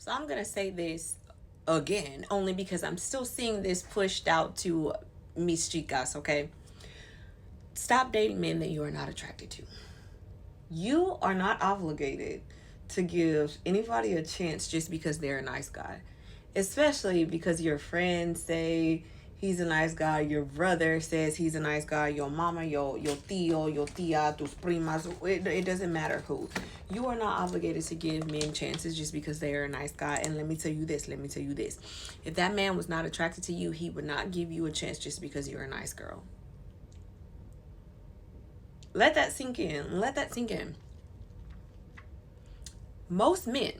So I'm going to say this again, only because I'm still seeing this pushed out to mis chicas, okay? Stop dating men that you are not attracted to. You are not obligated to give anybody a chance just because they're a nice guy. Especially because your friends say he's a nice guy, your brother says he's a nice guy, your mama, your tío, your tía, tus primas, it doesn't matter who. You are not obligated to give men chances just because they are a nice guy. And let me tell you this, If that man was not attracted to you, he would not give you a chance just because you're a nice girl. Let that sink in. Most men,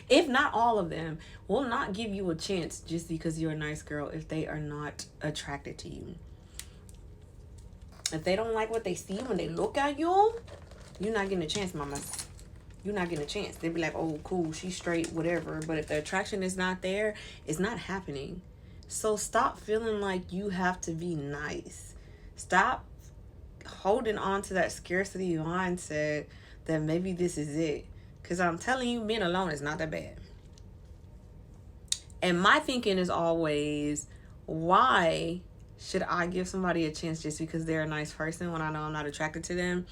if not all of them, will not give you a chance just because you're a nice girl if they are not attracted to you. If they don't like what they see when they look at you, you're not getting a chance, mama. You're not getting a chance. They'd be like, oh, cool, she's straight, whatever. But if the attraction is not there, it's not happening. So stop feeling like you have to be nice. Stop holding on to that scarcity mindset that maybe this is it. Because I'm telling you, being alone is not that bad. And my thinking is always, why should I give somebody a chance just because they're a nice person when I know I'm not attracted to them?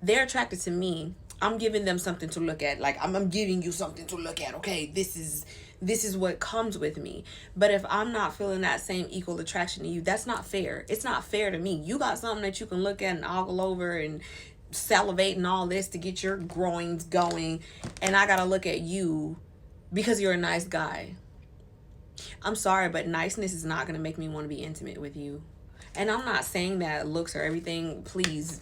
They're attracted to me. I'm giving them something to look at. Like, I'm giving you something to look at. Okay, this is what comes with me. But if I'm not feeling that same equal attraction to you, that's not fair. It's not fair to me. You got something that you can look at and ogle over and salivate and all this to get your groins going, and I gotta look at you because you're a nice guy. I'm sorry, but niceness is not gonna make me want to be intimate with you. And I'm not saying that looks are everything. Please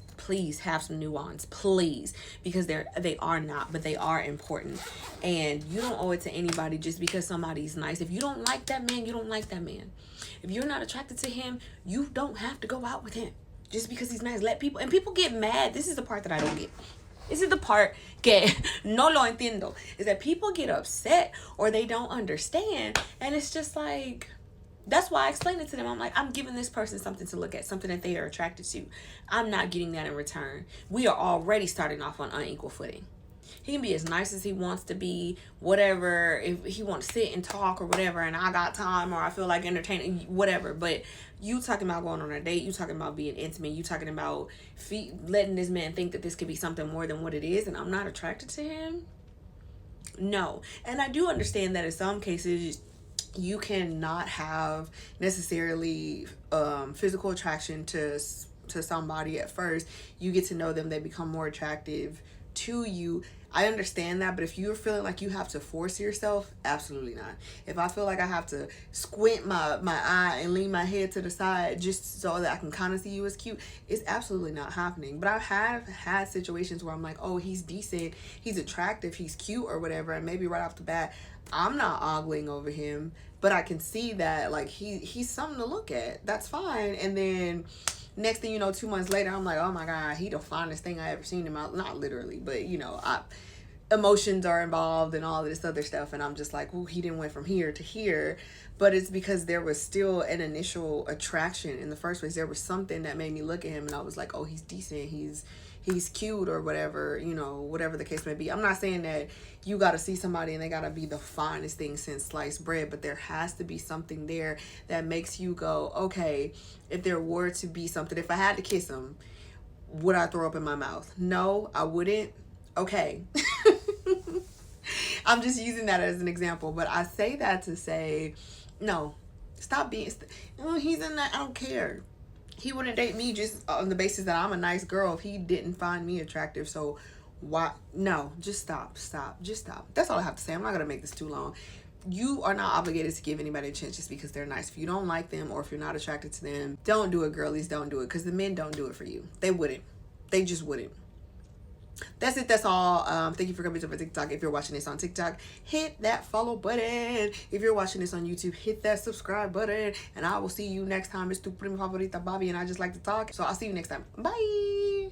have some nuance, please, because they are not, but they are important. And you don't owe it to anybody just because somebody's nice. If you don't like that man, you don't like that man. If you're not attracted to him, you don't have to go out with him just because he's nice. People get mad. This is the part that I don't get. This is the part que no lo entiendo, is that people get upset or they don't understand. And it's just like, that's why I explained it to them. I'm like, I'm giving this person something to look at, something that they are attracted to. I'm not getting that in return. We are already starting off on unequal footing. He can be as nice as he wants to be, whatever. If he wants to sit and talk or whatever, and I got time or I feel like entertaining, whatever. But you talking about going on a date, you talking about being intimate, you talking about letting this man think that this could be something more than what it is, and I'm not attracted to him? No. And I do understand that in some cases, you cannot have necessarily physical attraction to somebody at first. You get to know them, they become more attractive to you. I understand that, but if you're feeling like you have to force yourself, absolutely not. If I feel like I have to squint my eye and lean my head to the side just so that I can kind of see you as cute, it's absolutely not happening. But I have had situations where I'm like, oh, he's decent, he's attractive, he's cute or whatever, and maybe right off the bat, I'm not ogling over him, but I can see that like he's something to look at. That's fine. And then next thing you know, 2 months later, I'm like, oh my God, he the finest thing I ever seen in my, not literally, but emotions are involved and all of this other stuff. And I'm just like, well, he didn't went from here to here. But it's because there was still an initial attraction in the first place. There was something that made me look at him and I was like, oh, he's decent. He's cute or whatever, whatever the case may be. I'm not saying that you got to see somebody and they got to be the finest thing since sliced bread, but there has to be something there that makes you go, okay, if there were to be something, if I had to kiss him, would I throw up in my mouth? No, I wouldn't. Okay. I'm just using that as an example, but I say that to say, no, stop being, he's in that, I don't care. He wouldn't date me just on the basis that I'm a nice girl if he didn't find me attractive. So why? No, just stop. Just stop. That's all I have to say. I'm not going to make this too long. You are not obligated to give anybody a chance just because they're nice. If you don't like them or if you're not attracted to them, don't do it, girlies. Don't do it, because the men don't do it for you. They wouldn't. They just wouldn't. That's it. That's all. Thank you for coming to my TikTok. If you're watching this on TikTok, hit that follow button. If you're watching this on YouTube, hit that subscribe button. And I will see you next time. It's tu prima favorita, Bobby, and I just like to talk. So I'll see you next time. Bye.